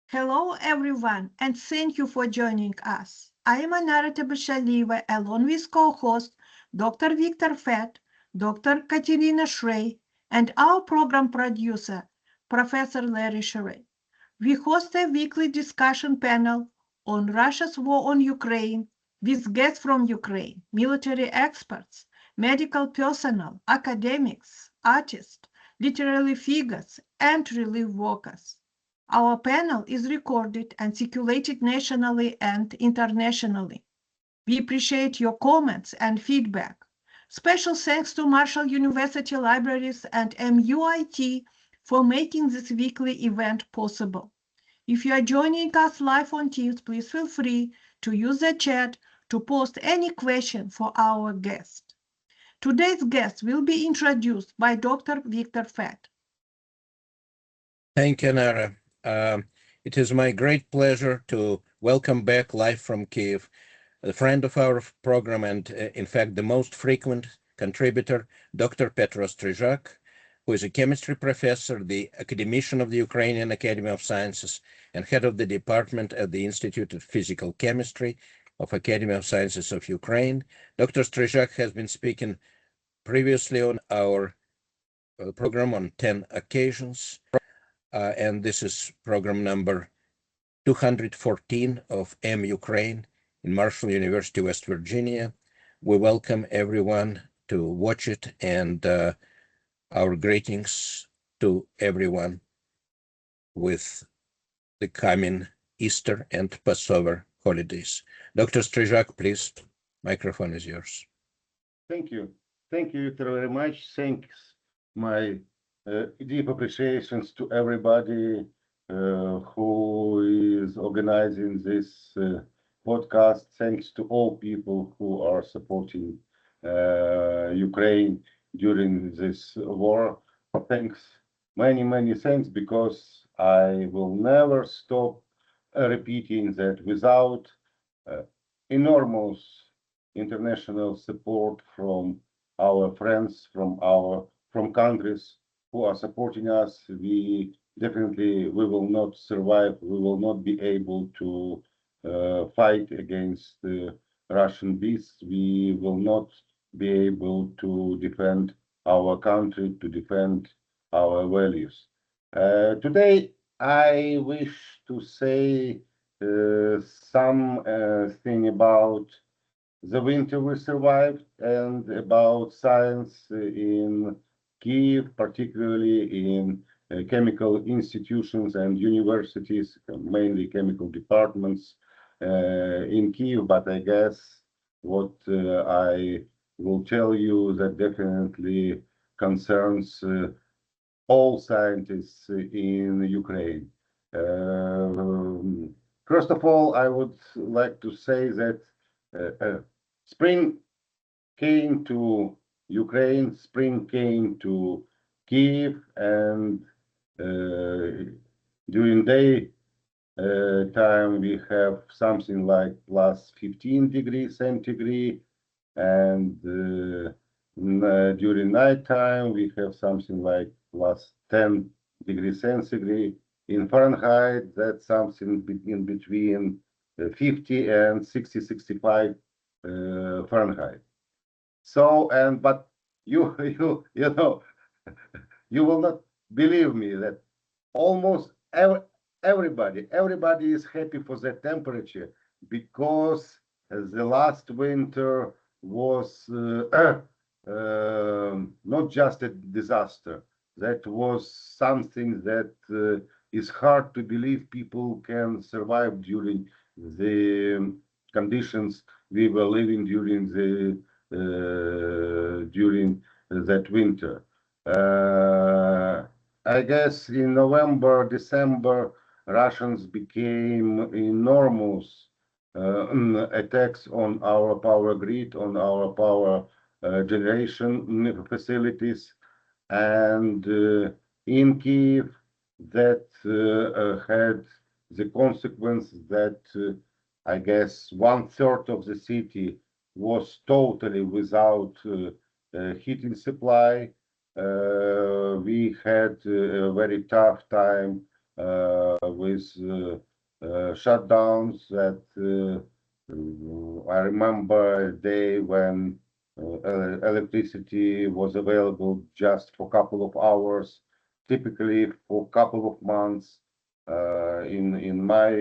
Hello, everyone, and thank you for joining us. I am Anarata Bashalieva, along with co-host Dr. Victor Fett, Dr. Katerina Shrey, and our program producer, Professor Larry Sherry. We host a weekly discussion panel on Russia's war on Ukraine with guests from Ukraine, military experts, medical personnel, academics, artists, literary figures, and relief workers. Our panel is recorded and circulated nationally and internationally. We appreciate your comments and feedback. Special thanks to Marshall University Libraries and MUIT for making this weekly event possible. If you are joining us live on Teams, please feel free to use the chat to post any question for our guest. Today's guest will be introduced by Dr. Victor Fett. Thank you, Nara. It is my great pleasure to welcome back live from Kyiv, a friend of our program and, in fact, the most frequent contributor, Dr. Petro STRIZHAK, who is a chemistry professor, the Academician of the Ukrainian Academy of Sciences, and head of the department at the Institute of Physical Chemistry of Academy of Sciences of Ukraine. Dr. STRIZHAK has been speaking previously on our program on 10 occasions. And this is program number 214 of MUkraine in Marshall University, West Virginia. We welcome everyone to watch it, and our greetings to everyone with the coming Easter and Passover holidays. Dr. STRIZHAK, please, microphone is yours. Thank you. Thank you, Victor, very much. Thanks, my deep appreciations to everybody who is organizing this podcast. Thanks to all people who are supporting Ukraine during this war. Thanks, many thanks, because I will never stop repeating that without enormous international support from our friends, from countries who are supporting us, we will not survive. We will not be able to fight against the Russian beasts. We will not be able to defend our country, to defend our values. Today, I wish to say something about the winter we survived and about science in Kyiv, particularly in chemical institutions and universities, mainly chemical departments in Kyiv. But I guess what I will tell you that definitely concerns all scientists in Ukraine. First of all, I would like to say that spring came to Ukraine, spring came to Kyiv, and during day time we have something like plus 15 degrees centigrade, and during night time we have something like plus 10 degrees centigrade. In Fahrenheit, that's something in between 50 and 65 Fahrenheit. So, but you know, you will not believe me that almost everybody is happy for that temperature, because the last winter was not just a disaster. That was something that is hard to believe people can survive during the conditions we were living during that winter. I guess in November, December, Russians became enormous attacks on our power grid, on our power generation facilities, and in Kyiv, that had the consequence that I guess 1/3 of the city was totally without heating supply. We had a very tough time with shutdowns. That I remember a day when electricity was available just for a couple of hours, typically for a couple of months. In my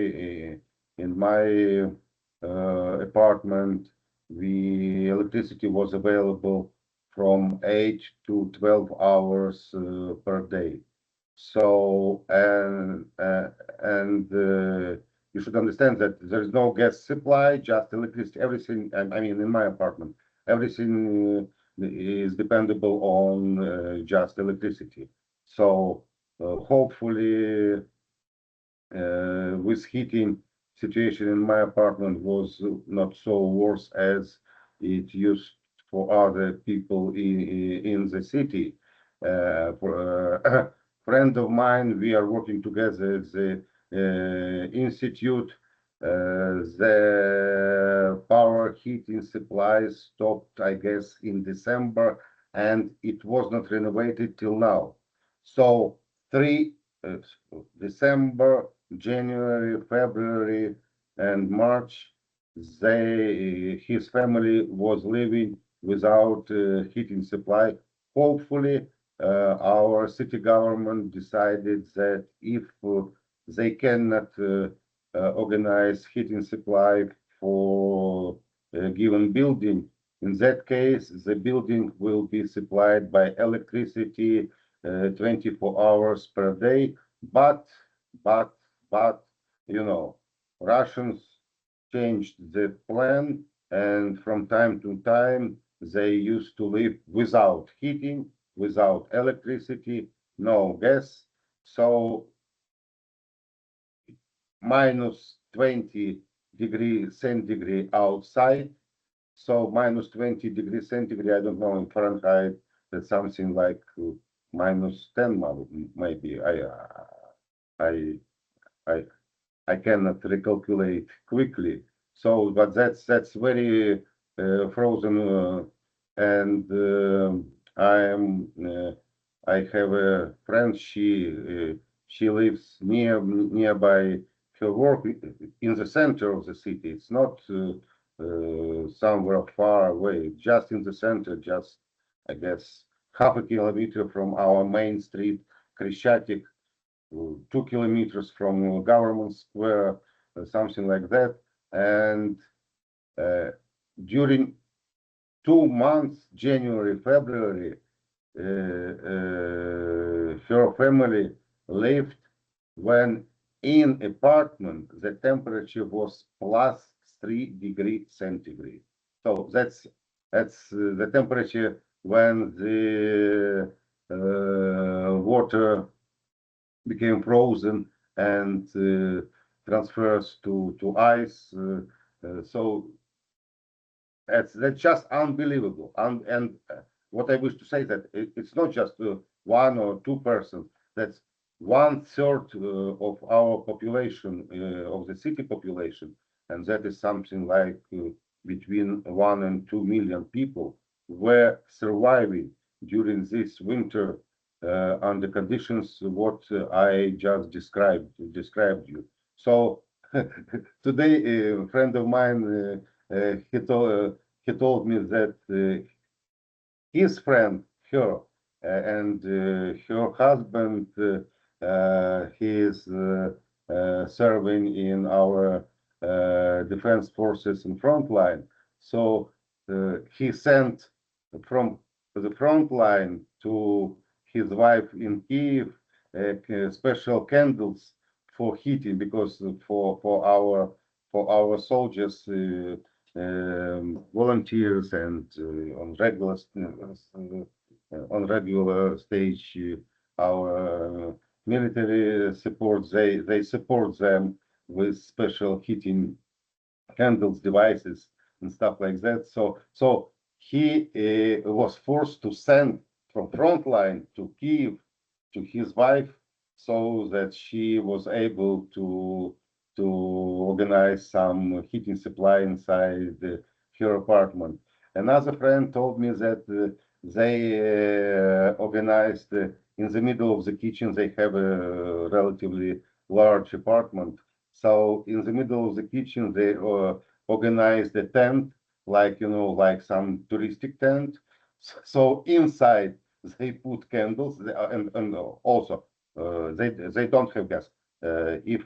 apartment, the electricity was available from 8 to 12 hours per day. So you should understand that there is no gas supply, just electricity. Everything, I mean, in my apartment, everything is dependable on just electricity. So hopefully, with heating situation in my apartment was not so worse as it used for other people in the city. For a friend of mine, we are working together at the institute. The power heating supply stopped, I guess, in December, and it was not renovated till now. So December, January, February, and March, his family was living without heating supply. Hopefully, our city government decided that if they cannot organize heating supply for a given building, in that case, the building will be supplied by electricity 24 hours per day. But, you know, Russians changed the plan, and from time to time, they used to live without heating, without electricity, no gas. So minus 20 degrees centigrade outside. So minus 20 degrees centigrade, I don't know, in Fahrenheit, that's something like minus 10 maybe. I cannot recalculate quickly. So, but that's very frozen, and I have a friend. She lives nearby her work in the center of the city. It's not somewhere far away, just in the center, just I guess half a kilometer from our main street, Krishchatik, 2 kilometers from Government Square, something like that. And during 2 months, January, February, her family lived when in apartment the temperature was plus 3 degrees centigrade. So that's the temperature when the water became frozen and transfers to ice. So that's just unbelievable. And what I wish to say that it's not just 1 or 2 persons. That's 1/3 of our population, of the city population, and that is something like between 1 and 2 million people were surviving during this winter under conditions what I just described you. So today, a friend of mine he told me that his friend, her, and her husband, he is serving in our defense forces in front line. So he sent from the front line to his wife in Kyiv special candles for heating, because for our soldiers, volunteers, and on regular stage, our military support, they support them with special heating candles, devices, and stuff like that. So he was forced to send from frontline to Kyiv to his wife, so that she was able to organize some heating supply inside her apartment. Another friend told me that they organized in the middle of the kitchen. They have a relatively large apartment. So in the middle of the kitchen, they organized a tent, like like some touristic tent. So inside they put candles, and also they don't have gas. If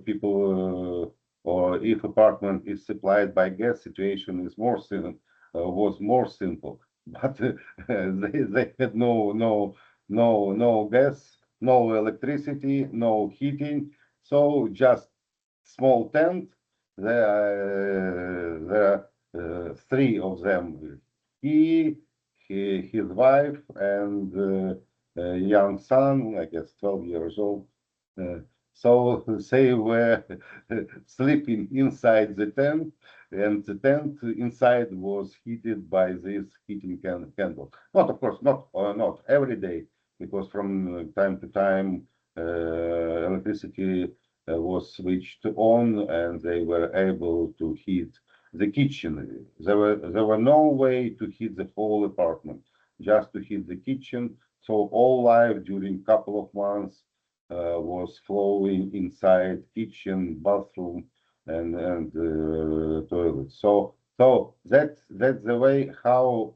people or if apartment is supplied by gas, situation is was more simple. But they had no gas, no electricity, no heating, so just small tent. There are three of them. His wife, and a young son, I guess 12 years old. Uh, so they were sleeping inside the tent, and the tent inside was heated by this heating candle. Not, of course, not every day, because from time to time electricity was switched on, and they were able to heat the kitchen. There were no way to heat the whole apartment, just to heat the kitchen. So all life during couple of months was flowing inside kitchen, bathroom, and toilet. So that's the way how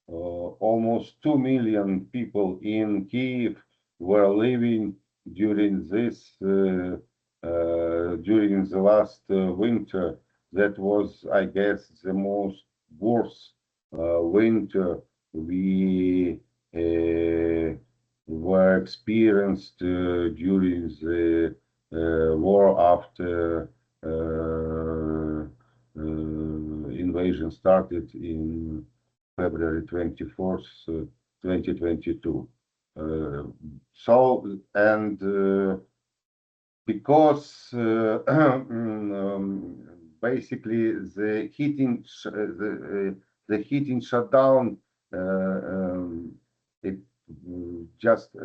almost 2 million people in Kyiv were living during during the last winter. That was, I guess, the most worst winter we were experienced during the war after invasion started in February 24th, 2022. So, and because basically the heating shut down, it just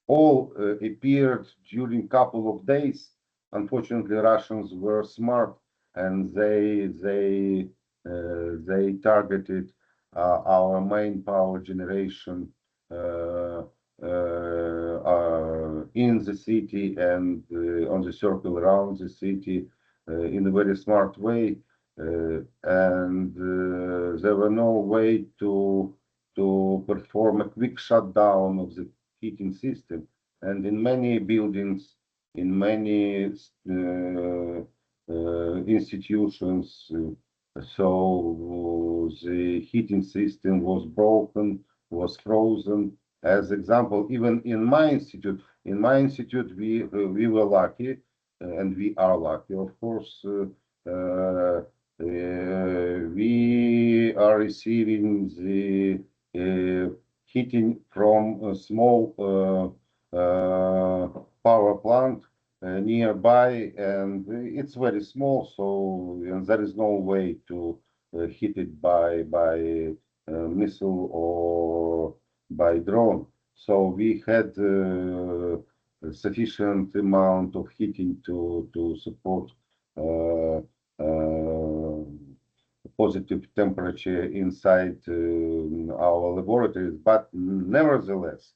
all appeared during couple of days. Unfortunately, Russians were smart, and they targeted our main power generation in the city and on the circle around the city in a very smart way, and there were no way to perform a quick shutdown of the heating system. And in many buildings, in many institutions, so the heating system was broken, was frozen. As example, even in my institute, we were lucky, and we are lucky, of course. We are receiving the heating from a small power plant nearby, and it's very small, so and there is no way to heat it by missile or by drone. So we had a sufficient amount of heating to support positive temperature inside our laboratories. But nevertheless,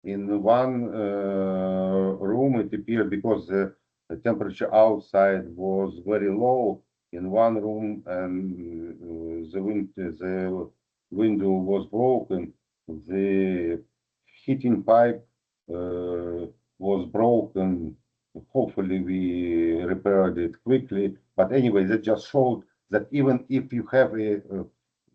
in one room, it appeared, because the temperature outside was very low in one room, and the window was broken. The heating pipe was broken. Hopefully, we repaired it quickly. But anyway, that just showed that even if you have a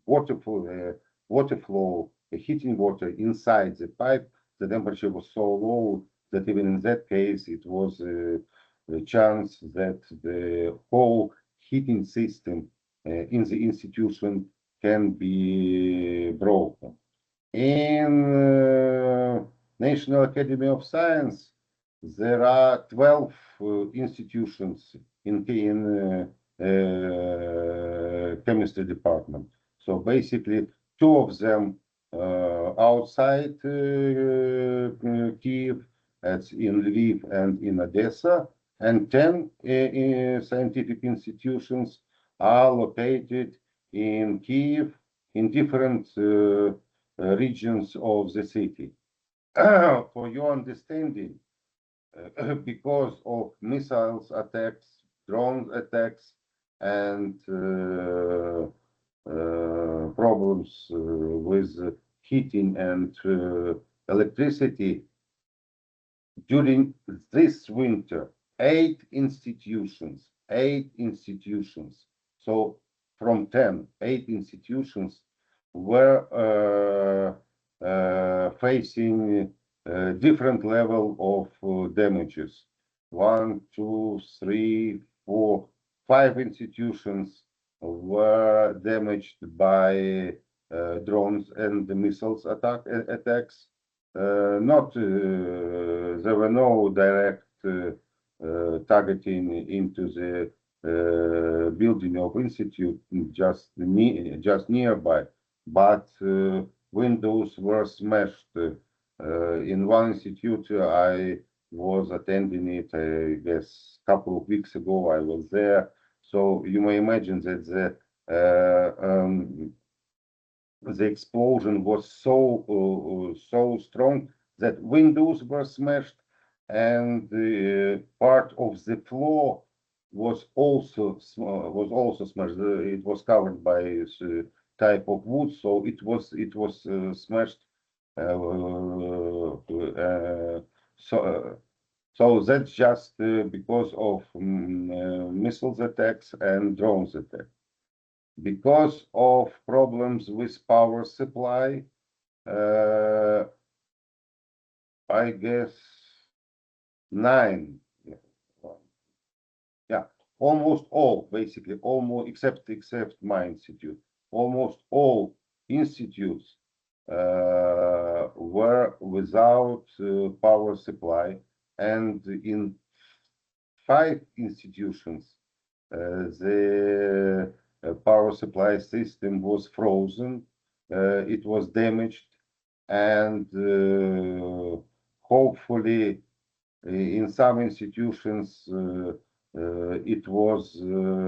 water flow, a heating water inside the pipe, the temperature was so low that even in that case, it was a chance that the whole heating system in the institution can be broken. In National Academy of Science, there are 12 institutions in chemistry department. So basically, two of them outside Kyiv, that's in Lviv and in Odessa, and 10 scientific institutions are located in Kyiv in different regions of the city. For your understanding, because of missiles attacks, drone attacks, and problems with heating and electricity during this winter. Eight institutions, so from 10, 8 institutions were facing different level of damages. 1, 2, 3, 4, 5 institutions were damaged by drones and missiles attacks. Not there were no direct targeting into the building of institute just nearby, but windows were smashed. In one institute, I was attending it, I guess, a couple of weeks ago. I was there, so you may imagine that the explosion was so strong that windows were smashed, and part of the floor was also smashed. It was covered by type of wood, so it was smashed. So that's just because of missiles attacks and drones attacks. Because of problems with power supply, I guess 9, yeah, almost all, basically, almost except my institute, almost all institutes were without power supply, and in 5 institutions the power supply system was frozen, it was damaged, and hopefully in some institutions it was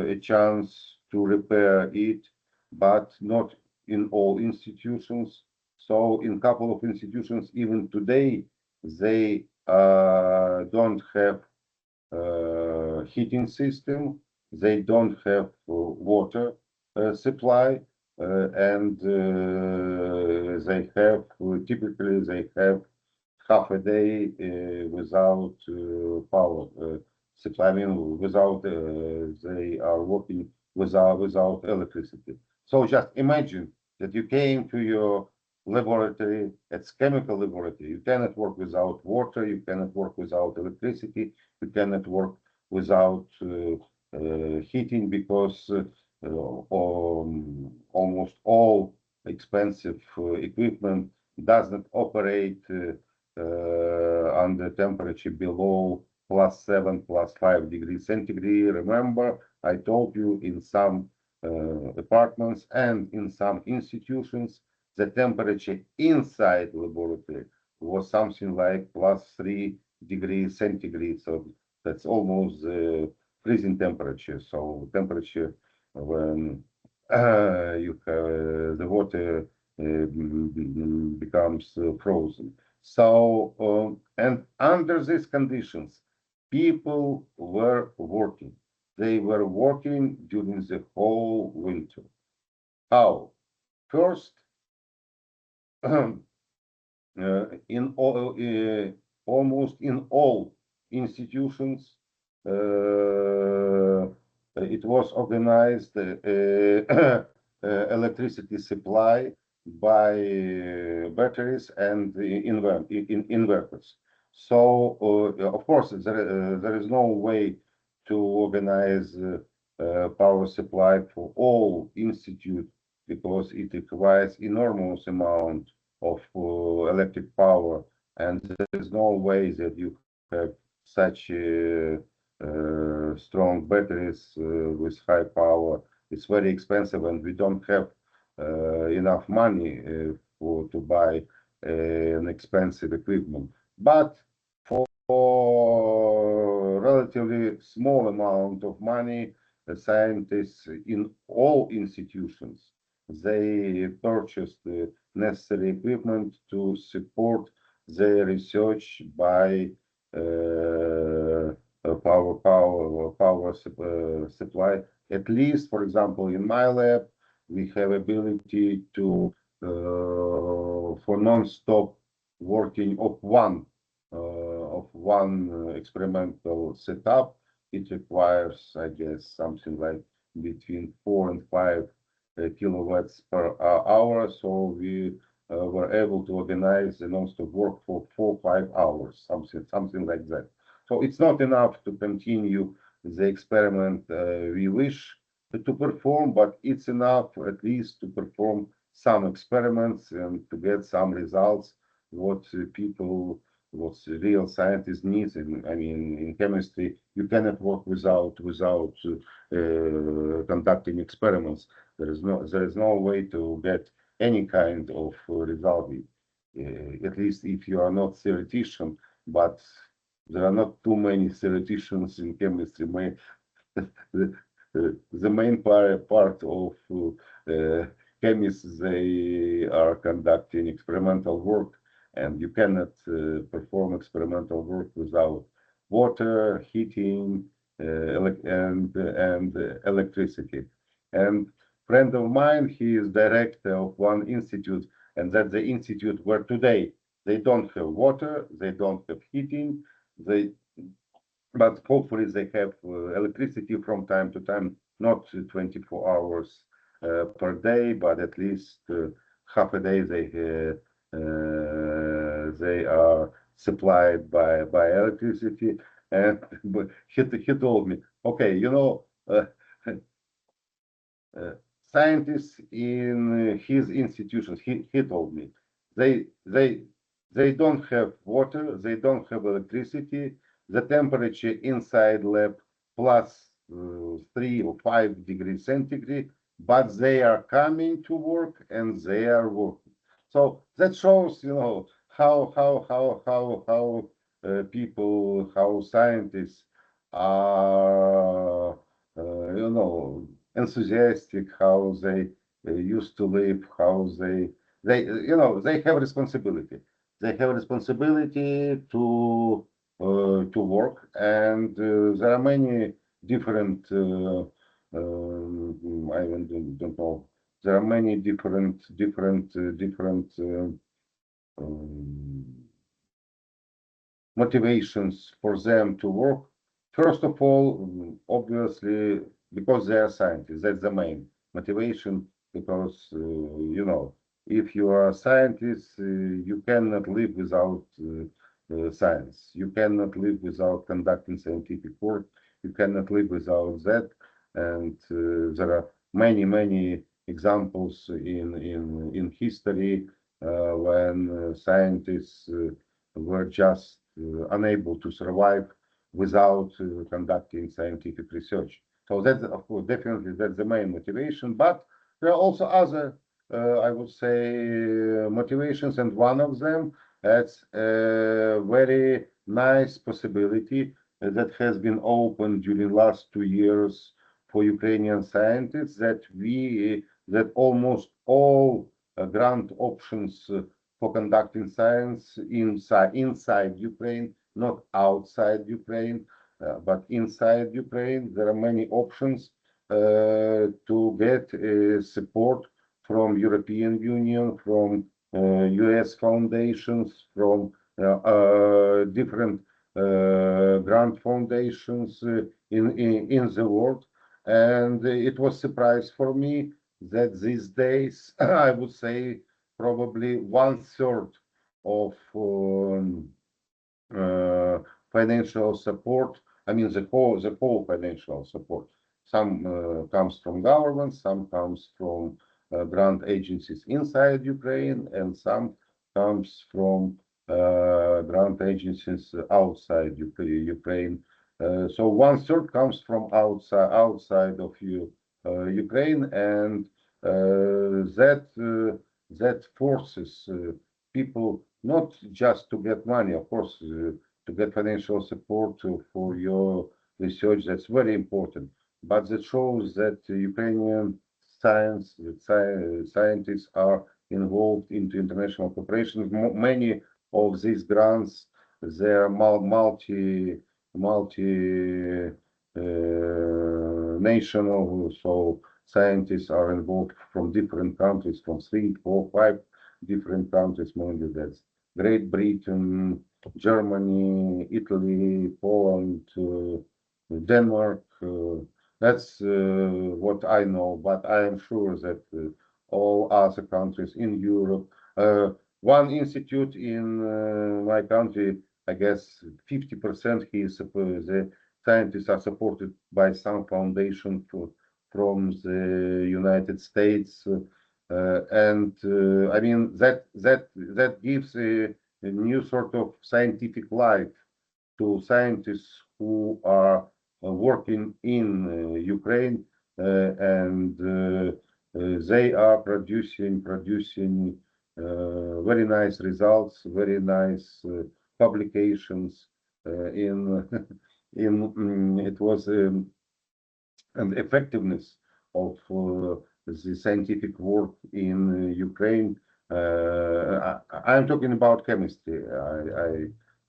a chance to repair it, but not in all institutions. So in a couple of institutions, even today, they don't have heating system, they don't have water supply, and they have typically they have half a day without power supply. I mean, without they are working without electricity. So just imagine that you came to your laboratory, it's chemical laboratory. You cannot work without water, you cannot work without electricity, you cannot work without heating, because almost all expensive equipment doesn't operate under temperature below +7, +5 degrees centigrade. Remember, I told you in some apartments and in some institutions, the temperature inside laboratory was something like +3 degrees centigrade. So that's almost freezing temperature. So temperature when you have the water becomes frozen. So and under these conditions, people were working. They were working during the whole winter. How? First, in all, almost in all institutions, it was organized electricity supply by batteries and inverters. So, of course, there is no way to organize power supply for all institutes, because it requires enormous amount of electric power, and there is no way that you have such strong batteries with high power. It's very expensive, and we don't have enough money to buy an expensive equipment. But for relatively small amount of money, the scientists in all institutions, they purchased necessary equipment to support their research by supply. At least, for example, in my lab, we have ability to for non-stop working of one experimental setup. It requires, I guess, something like between 4 and 5 kilowatts per hour. So we were able to organize the non-stop work for 4 or 5 hours, something like that. So it's not enough to continue the experiment we wish to perform, but it's enough at least to perform some experiments and to get some results, what real scientists need. And I mean, in chemistry, you cannot work without conducting experiments. There is no way to get any kind of result, at least if you are not theoretician, but there are not too many theoreticians in chemistry. The main part of chemists, they are conducting experimental work, and you cannot perform experimental work without water, heating, and electricity. And friend of mine, he is director of one institute, and that's the institute where today they don't have water, they don't have heating, but hopefully they have electricity from time to time, not 24 hours per day, but at least half a day they are supplied by electricity. And he told me, okay, scientists in his institutions, he told me, they they they don't have water, they don't have electricity. The temperature inside lab plus 3 or 5 degrees centigrade, but they are coming to work and they are working. So that shows, how scientists are, enthusiastic, how they used to live, how they have responsibility. They have responsibility to work, and there are many different. I don't know. There are many different motivations for them to work. First of all, obviously, because they are scientists, that's the main motivation. Because if you are a scientist, you cannot live without science. You cannot live without conducting scientific work. You cannot live without that. And there are many examples in history when scientists were just unable to survive without conducting scientific research. So that's, of course, definitely that's the main motivation. But there are also other, I would say, motivations, and one of them, that's a very nice possibility that has been opened during last 2 years for Ukrainian scientists, that almost all grant options for conducting science inside Ukraine, not outside Ukraine, but inside Ukraine. There are many options to get support from European Union, from US foundations, from different grant foundations in the world. And it was surprise for me that these days, I would say, probably 1/3 of financial support. I mean, the whole financial support. Some comes from government, some comes from grant agencies inside Ukraine, and some comes from grant agencies outside Ukraine. So 1/3 comes from outside of Ukraine, and that forces people not just to get money, of course, to get financial support for your research. That's very important, but that shows that Ukrainian scientists are involved into international cooperation. Many of these grants they're multi national, so scientists are involved from different countries, from 3, 4, 5 different countries, mainly that's Great Britain, Germany, Italy, Poland, Denmark. That's what I know, but I am sure that all other countries in Europe. One institute in my country, I guess 50% the scientists are supported by some foundation from the United States. I mean that gives a new sort of scientific life to scientists who are working in Ukraine, and they are producing very nice results, very nice publications in it was an effectiveness of the scientific work in Ukraine. I'm talking about chemistry.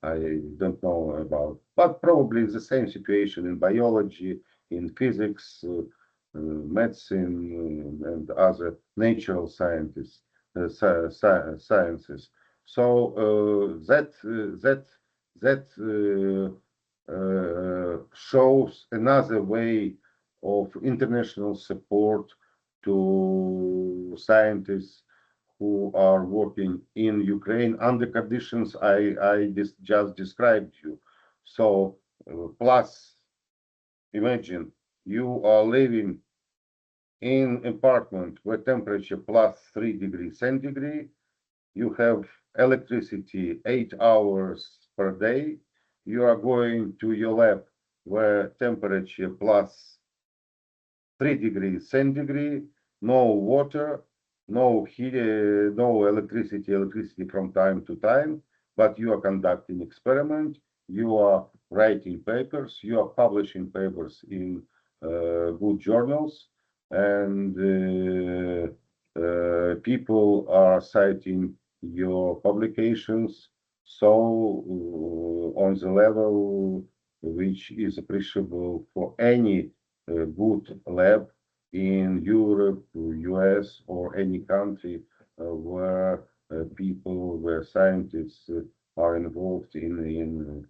I don't know about, but probably the same situation in biology, in physics, medicine, and other natural sciences. Sciences. So that shows another way of international support to scientists who are working in Ukraine under conditions I just described you. So plus, imagine you are living in apartment where temperature plus 3 degrees centigrade, you have electricity 8 hours per day, you are going to your lab where temperature plus 3 degrees centigrade, no water, no heat, no electricity from time to time, but you are conducting experiment, you are writing papers, you are publishing papers in good journals, and people are citing your publications, so on the level which is appreciable for any good lab in Europe, US, or any country where scientists are involved in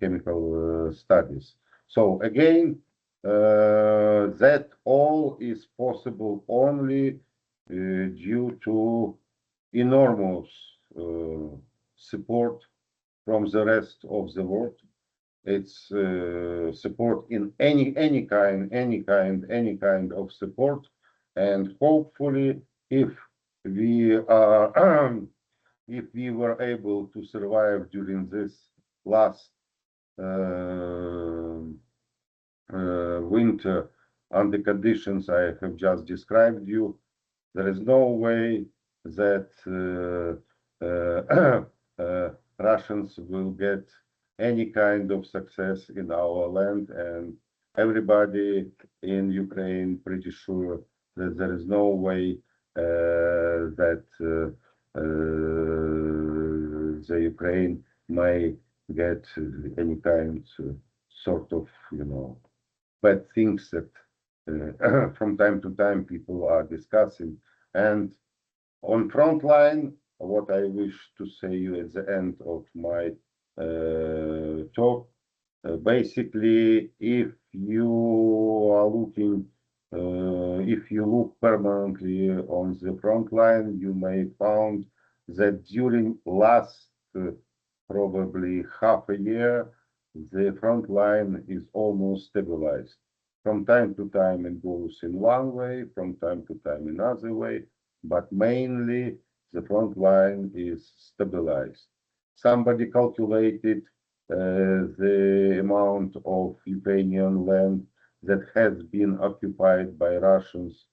chemical studies. So again, that all is possible only due to enormous support from the rest of the world. It's support in any kind of support, and hopefully, if we are if we were able to survive during this last winter under conditions I have just described you, there is no way that Russians will get any kind of success in our land, and everybody in Ukraine pretty sure that there is no way that the Ukraine may get any kind sort of, bad things that from time to time people are discussing. And on front line, what I wish to say you at the end of my talk, basically, if you are looking, if you look permanently on the front line, you may find that during last probably half a year, the front line is almost stabilized. From time to time, it goes in one way, from time to time another way, but mainly the front line is stabilized. Somebody calculated the amount of Ukrainian land that has been occupied by Russians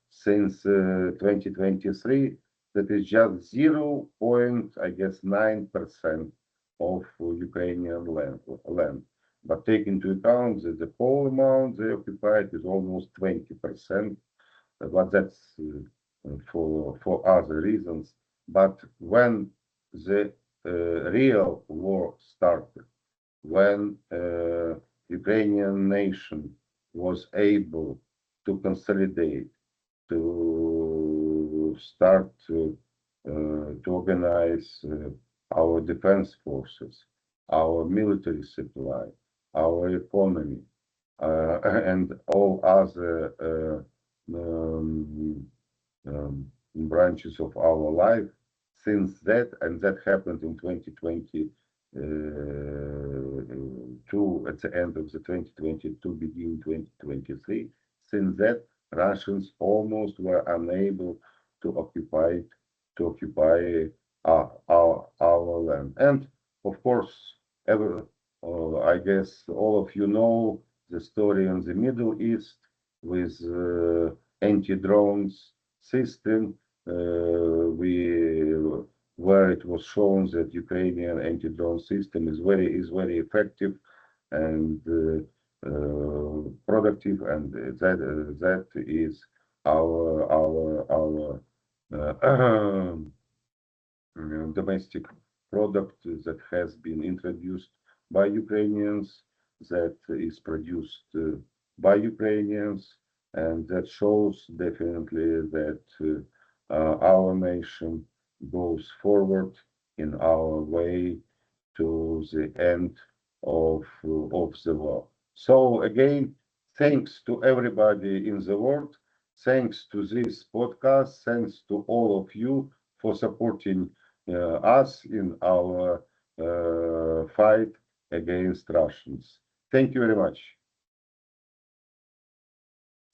since 2023. That is just 0.9% of Ukrainian land. But take into account that the whole amount they occupied is almost 20%, but that's for other reasons. But when the real war started, when Ukrainian nation was able to consolidate, to start to organize our defense forces, our military supply, our economy, and all other branches of our life. Since that, and that happened in 2022, at the end of the 2022, begin 2023. Since that, Russians almost were unable to occupy our land. And of course, I guess all of you know the story in the Middle East with anti-drones system, where it was shown that Ukrainian anti-drone system is very effective and productive, and that is our domestic product that has been introduced by Ukrainians, that is produced by Ukrainians, and that shows definitely that our nation goes forward in our way to the end of the war. So again, thanks to everybody in the world, thanks to this podcast, thanks to all of you for supporting us in our fight against Russians. Thank you very much.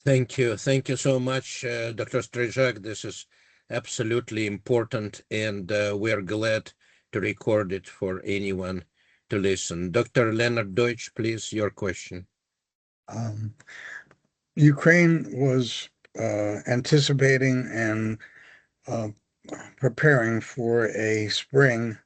Thank you. Thank you so much, Dr. STRIZHAK. This is absolutely important, and we are glad to record it for anyone to listen. Dr. Leonard Deutsch, please, your question. Ukraine was anticipating and preparing for a spring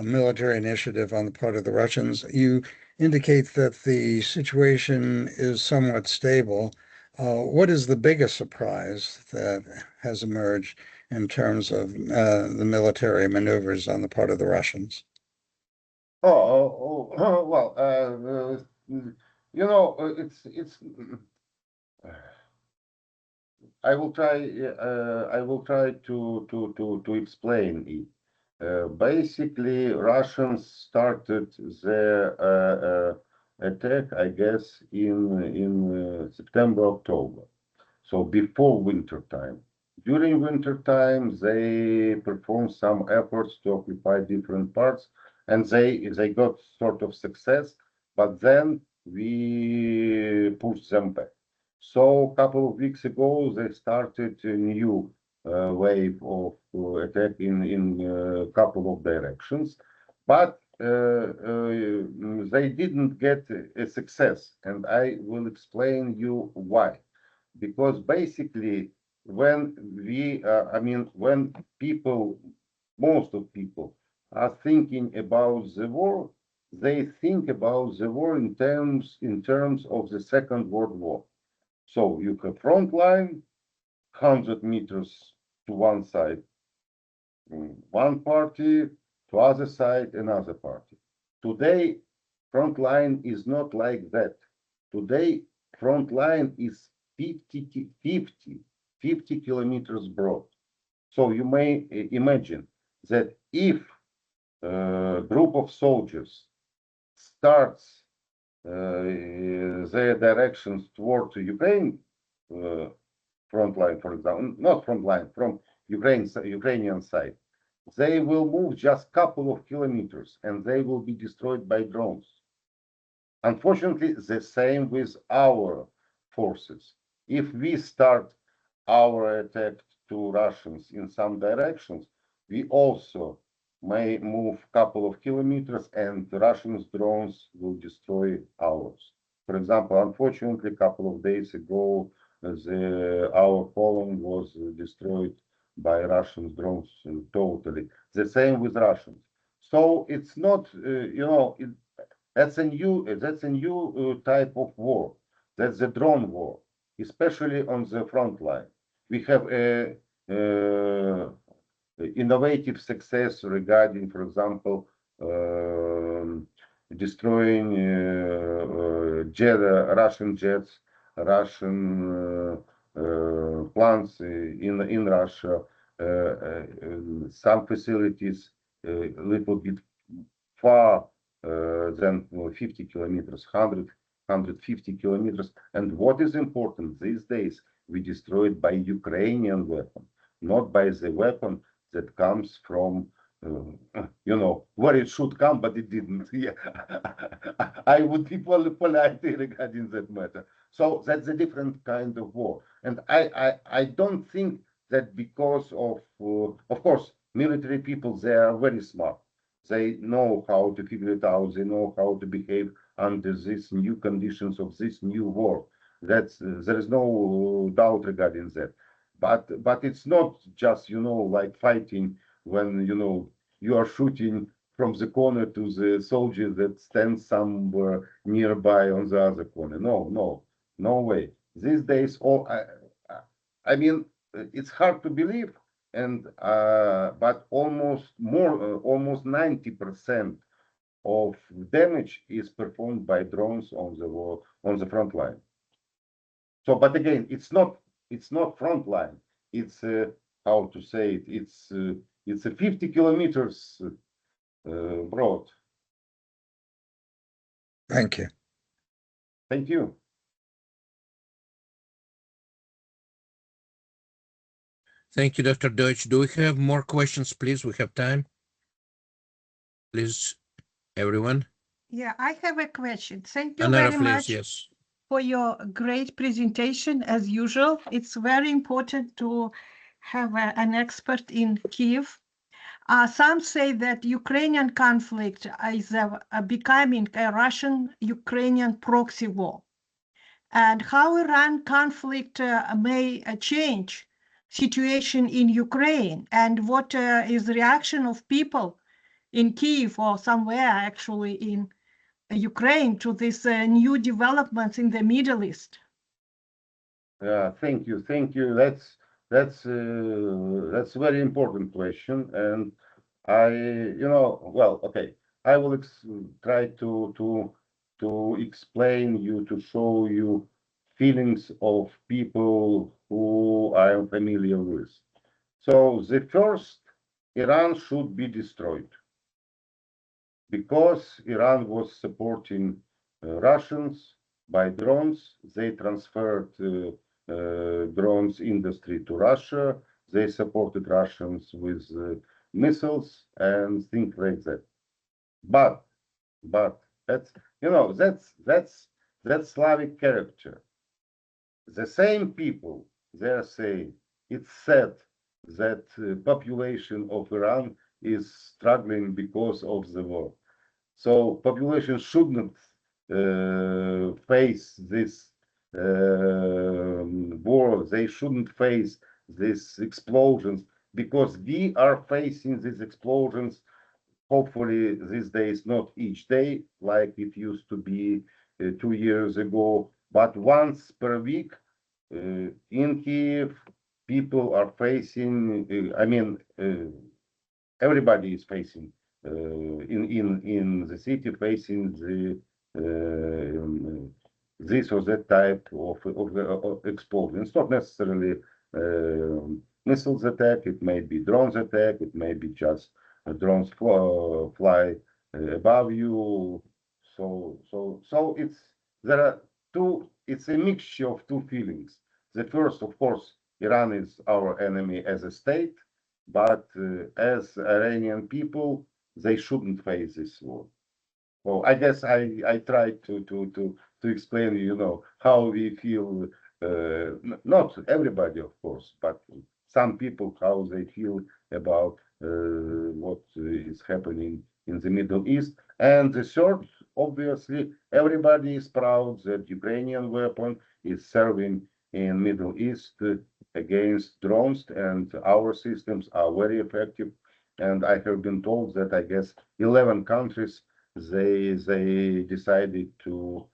military initiative on the part of the Russians. You indicate that the situation is somewhat stable. What is the biggest surprise that has emerged in terms of the military maneuvers on the part of the Russians? Well, it's. I will try to explain it. Basically, Russians started their attack, I guess, in September, October. So before winter time. During winter time, they performed some efforts to occupy different parts, and they got sort of success, but then we pushed them back. So a couple of weeks ago, they started a new wave of attack in a couple of directions, but they didn't get a success, and I will explain you why. Because basically, when when people, most of people, are thinking about the war, they think about the war in terms of the Second World War. So you have front line, 100 meters to one side, one party, to other side, another party. Today, front line is not like that. Today, front line is 50 kilometers broad. So you may imagine that if a group of soldiers starts their directions toward Ukraine front line, for example, not front line, from Ukrainian side, they will move just couple of kilometers and they will be destroyed by drones. Unfortunately, the same with our forces. If we start our attack to Russians in some directions, we also may move a couple of kilometers and the Russian drones will destroy ours. For example, unfortunately, a couple of days ago, our column was destroyed by Russian drones totally. The same with Russians. So it's not, that's a new type of war. That's the drone war, especially on the front line. We have innovative success regarding, for example, destroying Russian jets, Russian plants in Russia, some facilities a little bit far than 50 kilometers, 150 kilometers. And what is important these days, we destroyed by Ukrainian weapon, not by the weapon that comes from where it should come, but it didn't. Yeah. I would be polite regarding that matter. So that's a different kind of war. And I don't think that because of course, military people, they are very smart. They know how to figure it out. They know how to behave under these new conditions of this new war. There is no doubt regarding that. But it's not just like fighting when you are shooting from the corner to the soldier that stands somewhere nearby on the other corner. No way. These days, I mean, it's hard to believe, and but almost 90% of damage is performed by drones on the front line. So, but again, it's not front line. It's how to say it. It's a 50 kilometers broad. Thank you. Thank you. Thank you, Dr. Deutsch. Do we have more questions, please? We have time. Please, everyone. Yeah, I have a question. Thank you Anara, very please, much yes. for your great presentation, as usual. It's very important to have an expert in Kyiv. Some say that Ukrainian conflict is becoming a Russian-Ukrainian proxy war, and how Iran conflict may change situation in Ukraine, and what is the reaction of people in Kyiv or somewhere actually in Ukraine to this new developments in the Middle East. Yeah, thank you. That's a very important question, and well, okay. I will try to explain you, to show you feelings of people who I am familiar with. So the first, Iran should be destroyed because Iran was supporting Russians by drones. They transferred drones industry to Russia. They supported Russians with missiles and things like that. But that's that's Slavic character. The same people, they're saying it's sad that population of Iran is struggling because of the war. So population shouldn't face this war. They shouldn't face these explosions because we are facing these explosions. Hopefully these days, not each day like it used to be 2 years ago, but once per week in Kyiv. People are facing. Everybody is facing in the city, facing the this or that type of explosion. It's not necessarily missiles attack. It may be drones attack. It may be just drones fly above you. So there are two. It's a mixture of two feelings. The first, of course, Iran is our enemy as a state, but as Iranian people, they shouldn't face this war. So I guess I tried to explain, how we feel. Not everybody, of course, but some people how they feel about what is happening in the Middle East. And the third, obviously, everybody is proud that Ukrainian weapon is serving in Middle East against drones, and our systems are very effective. And I have been told that I guess 11 countries they decided to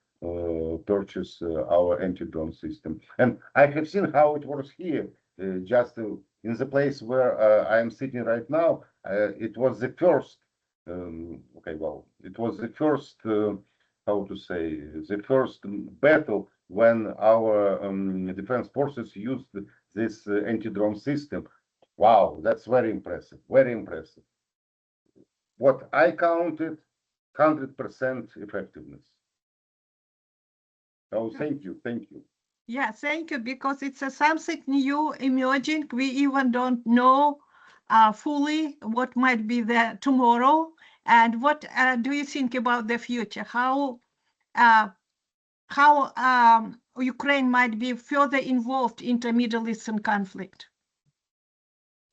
purchase our anti-drone system. And I have seen how it works here. Just in the place where I am sitting right now, it was the first. Okay, well, it was the first. How to say, the first battle when our defense forces used this anti-drone system. Wow, that's very impressive. Very impressive. What I counted, 100% effectiveness. Oh, thank you, thank you. Yeah, thank you, because it's something new emerging. We even don't know fully what might be there tomorrow. And what do you think about the future? How Ukraine might be further involved in the Middle Eastern conflict?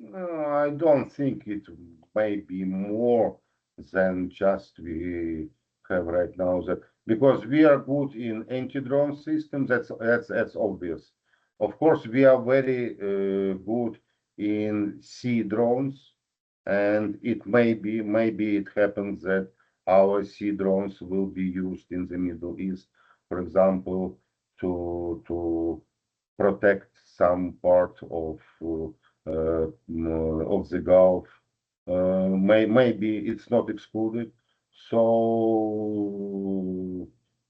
I don't think it may be more than just we have right now. That because we are good in anti-drone systems, that's obvious. Of course, we are very good in sea drones, and it maybe it happens that our sea drones will be used in the Middle East, for example, to protect some part of the Gulf. Maybe it's not excluded. So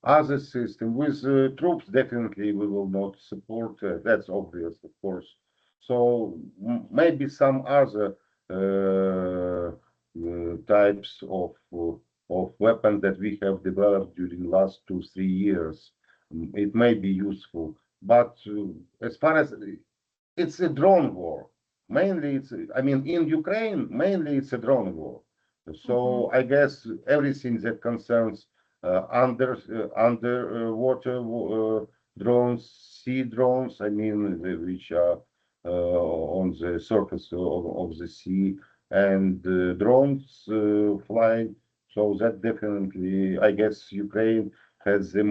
other system with troops, definitely we will not support. That's obvious, of course. So maybe some other types of weapons that we have developed during the last 2-3 years. It may be useful, but as far as it's a drone war, mainly I mean, in Ukraine, mainly it's a drone war. So I guess everything that concerns underwater drones, sea drones, I mean, which are on the surface of the sea, and drones flying. So that definitely, I guess, Ukraine is the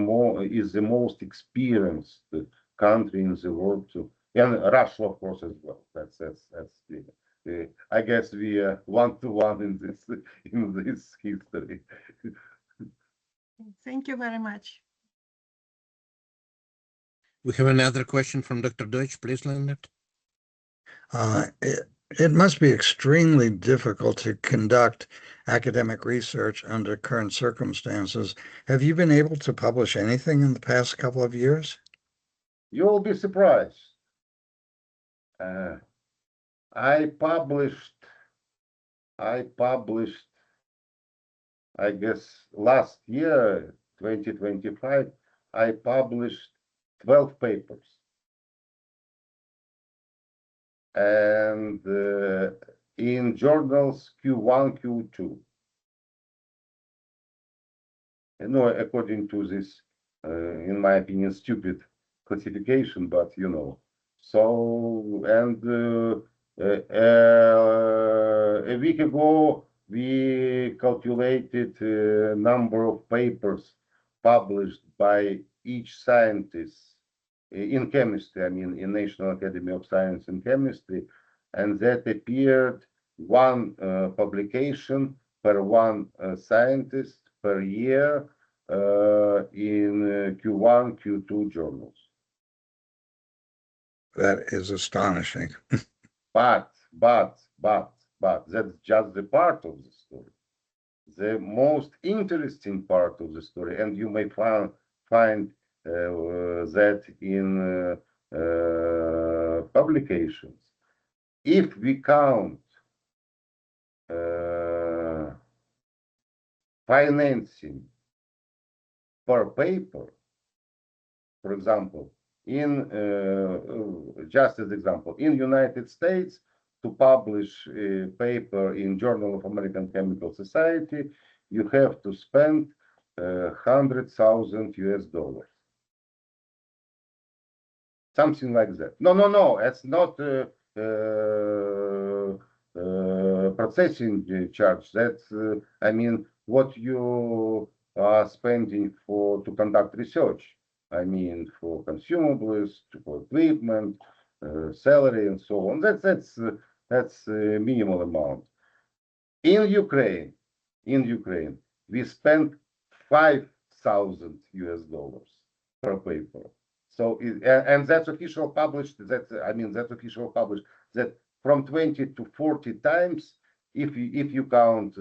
most experienced country in the world to, and Russia, of course, as well. That's clear. I guess we are 1-to-1 in this history. Thank you very much. We have another question from Dr. Deutsch. Please, Leonard. It must be extremely difficult to conduct academic research under current circumstances. Have you been able to publish anything in the past couple of years? You'll be surprised. I published, I guess, last year, 2025, I published 12 papers. And in journals Q1, Q2. No, according to this, in my opinion, stupid classification, but you know. So, and a week ago, we calculated number of papers published by each scientist in chemistry, I mean, in National Academy of Science and Chemistry, and that appeared one publication per one scientist per year in Q1, Q2 journals. That is astonishing. But that's just the part of the story. The most interesting part of the story, and you may find that in publications, if we count financing per paper, for example, in just as example, in United States, to publish a paper in Journal of American Chemical Society, you have to spend $100,000 US. Something like that. No, it's not processing charge. That's, I mean, what you are spending to conduct research. I mean, for consumables, for equipment, salary, and so on. That's a minimal amount. In Ukraine, we spent $5,000 US per paper. So and that's official published. That's official published. That from 20 to 40 times if you count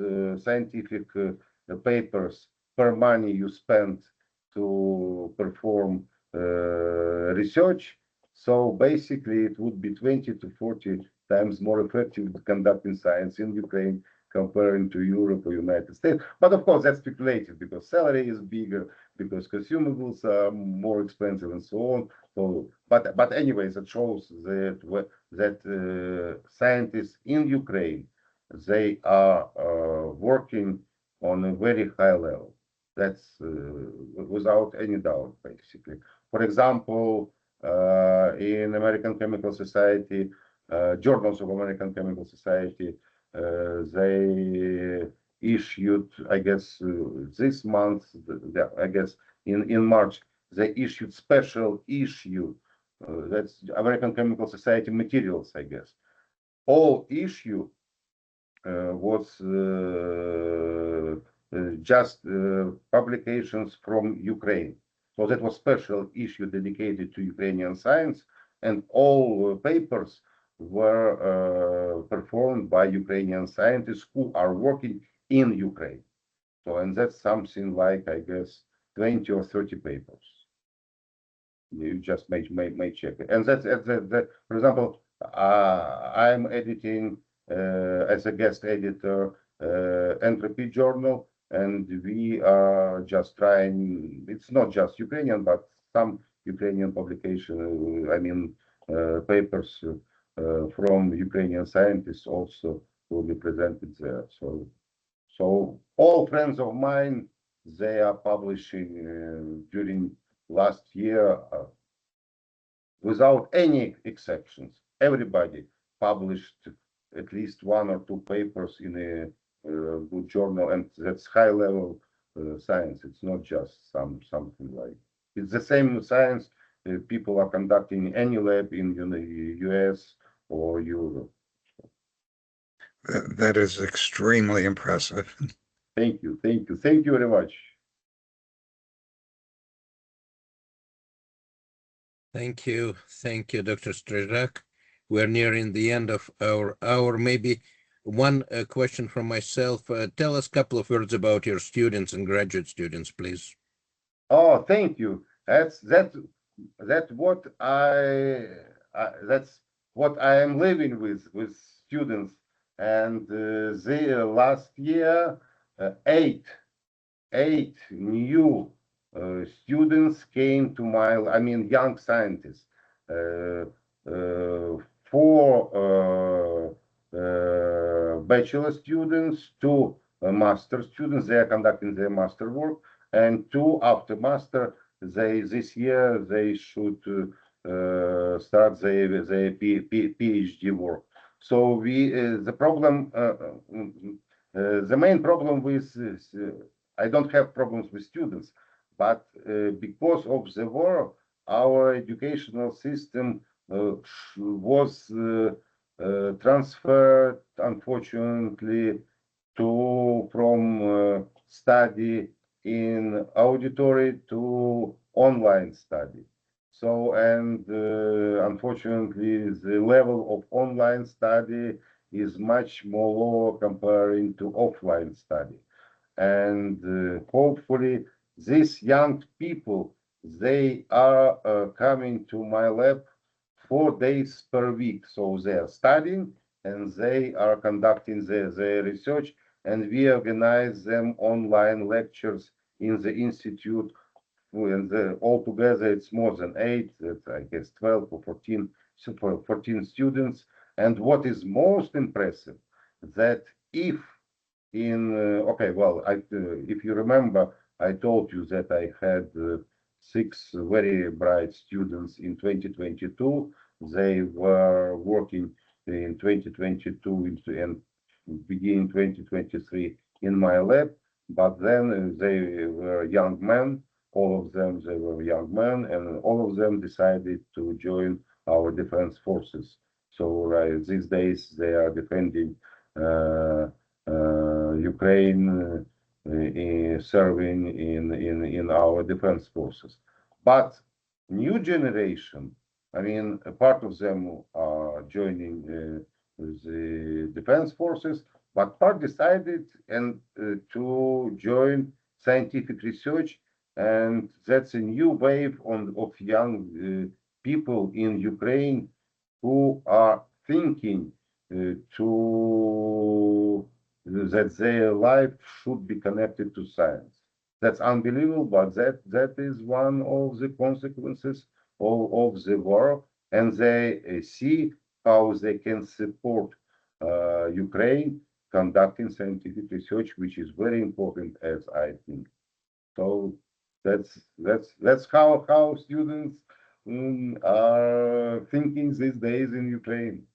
scientific papers per money you spend to perform research. So basically, it would be 20 to 40 times more effective conducting science in Ukraine comparing to Europe or United States. But of course, that's speculative because salary is bigger, because consumables are more expensive, and so on. So, but anyways, it shows that scientists in Ukraine, they are working on a very high level. That's without any doubt, basically. For example, in American Chemical Society, journals of American Chemical Society, they issued, I guess, this month, I guess in March, they issued special issue. That's American Chemical Society materials, I guess. All issue was just publications from Ukraine. So that was special issue dedicated to Ukrainian science, and all papers were performed by Ukrainian scientists who are working in Ukraine. So, and that's something like, I guess, 20 or 30 papers. You just may check it. And that's, for example, I'm editing as a guest editor Entropy Journal, and we are just trying, it's not just Ukrainian, but some Ukrainian publication, I mean, papers from Ukrainian scientists also will be presented there. So all friends of mine, they are publishing during last year without any exceptions. Everybody published at least 1 or 2 papers in a good journal, and that's high level science. It's not just something like, it's the same science people are conducting in any lab in the US or Europe. That is extremely impressive. Thank you very much. Thank you, Dr. STRIZHAK. We're nearing the end of our hour. Maybe one question from myself. Tell us a couple of words about your students and graduate students, please. Oh, thank you. That's what that's what I am living with students. And the last year, eight new students came to my, I mean, young scientists. 4 bachelor students, 2 master students. They are conducting their master work, and 2 after master. This year they should start their PhD work. So the problem, the main problem with I don't have problems with students, but because of the war, our educational system was transferred, unfortunately, from study in auditory to online study. So, and unfortunately, the level of online study is much more lower comparing to offline study. And hopefully these young people, they are coming to my lab 4 days per week. So they are studying and they are conducting their research, and we organize them online lectures in the institute. And altogether it's more than 8, I guess 12 or 14, 14 students. And what is most impressive, that if okay, well, if you remember, I told you that I had 6 very bright students in 2022. They were working in 2022 and beginning 2023 in my lab, but then they were young men. All of them, they were young men, and all of them decided to join our defense forces. So these days they are defending Ukraine, serving in our defense forces. But new generation, I mean, a part of them are joining the defense forces, but part decided and to join scientific research, and that's a new wave of young people in Ukraine who are thinking that their life should be connected to science. That's unbelievable, but that is one of the consequences of the war, and they see how they can support Ukraine conducting scientific research, which is very important, as I think. So that's how students are thinking these days in Ukraine.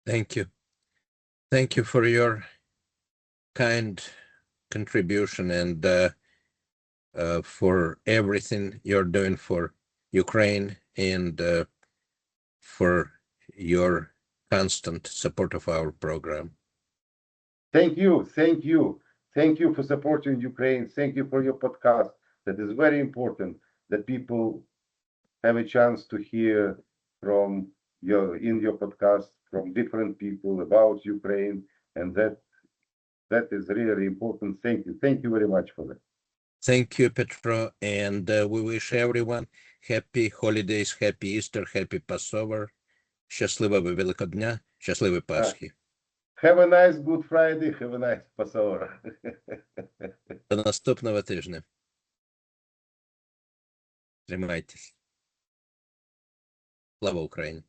Thank you. Thank you for your kind contribution and for everything you're doing for Ukraine and for your constant support of our program. Thank you, thank you, thank you for supporting Ukraine. Thank you for your podcast. That is very important that people have a chance to hear from your podcast from different people about Ukraine, and that is really important. Thank you very much for that. Thank you, Petro, and we wish everyone happy holidays, happy Easter, happy Passover, щасливого Великодня, щасливої Пасхи. Have a nice Good Friday, have a nice Passover. До наступного тижня. Тримайтесь. Слава Україні!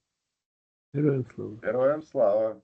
Героям слава!